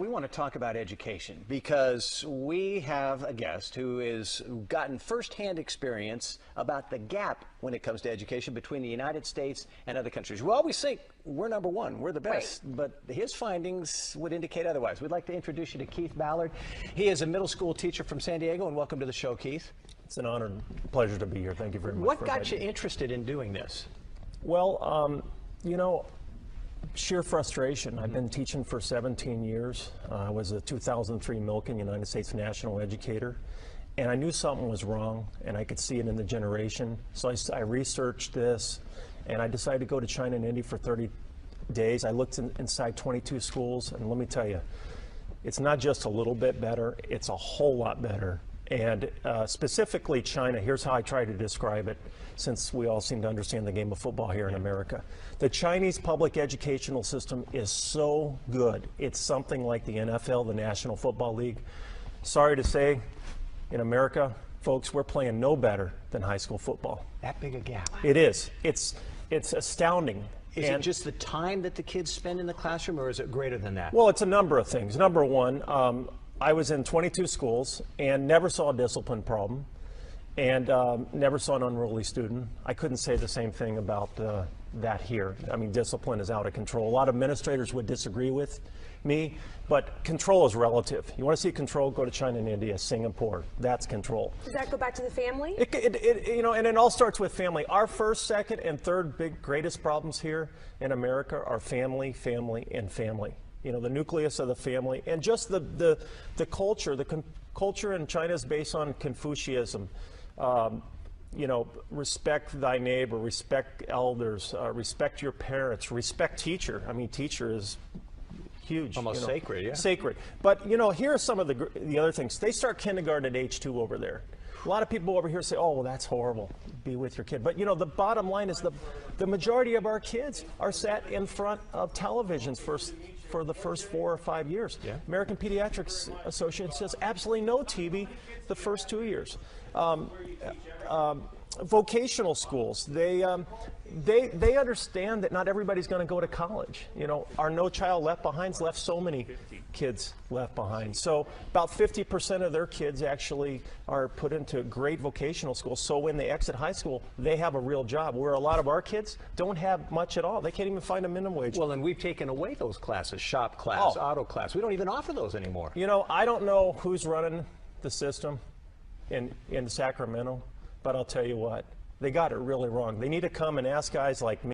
we want to talk about education because we have a guest who has gotten firsthand experience about the gap when it comes to education between the United States and other countries. We always think we're number one, we're the best, but his findings would indicate otherwise. We'd like to introduce you to Keith Ballard. He is a middle school teacher from San Diego, and welcome to the show, Keith. It's an honor and pleasure to be here. Thank you very much. What got you interested in doing this? Well, you know, sheer frustration. I've been teaching for 17 years. I was a 2003 Milken United States National Educator, and I knew something was wrong, and I could see it in the generation. So I researched this, and I decided to go to China and India for 30 days. I looked inside 22 schools, and let me tell you, it's not just a little bit better, it's a whole lot better. And specifically China, here's how I try to describe it, since we all seem to understand the game of football here in America. The Chinese public educational system is so good. It's something like the NFL, the National Football League. Sorry to say, in America, folks, we're playing no better than high school football. That big a gap. It is. It's astounding. Is it just the time that the kids spend in the classroom, or is it greater than that? Well, it's a number of things. Number one, I was in 22 schools and never saw a discipline problem and never saw an unruly student. I couldn't say the same thing about that here. I mean, discipline is out of control. A lot of administrators would disagree with me, but control is relative. You want to see control, go to China and India, Singapore. That's control. Does that go back to the family? You know, and it all starts with family. Our first, second, and third greatest problems here in America are family, family, and family. You know, the nucleus of the family, and just the culture. The culture in China is based on Confucianism. You know, respect thy neighbor, respect elders, respect your parents, respect teacher. I mean, teacher is huge. Almost sacred, yeah. Sacred. But, you know, here are some of the other things. They start kindergarten at age 2 over there. A lot of people over here say, oh, well, that's horrible. Be with your kid. But, you know, the bottom line is the majority of our kids are sat in front of televisions for the first 4 or 5 years. Yeah. American Pediatrics Association says absolutely no TV the first 2 years. Vocational schools, they understand that not everybody's going to go to college. You know, our No Child Left Behind's left so many kids left behind. So about 50% of their kids actually are put into great vocational schools. So when they exit high school, they have a real job, where a lot of our kids don't have much at all. They can't even find a minimum wage. Well, and we've taken away those classes, shop class, auto class. We don't even offer those anymore. You know, I don't know who's running the system in Sacramento, but I'll tell you what, they got it really wrong. They need to come and ask guys like me.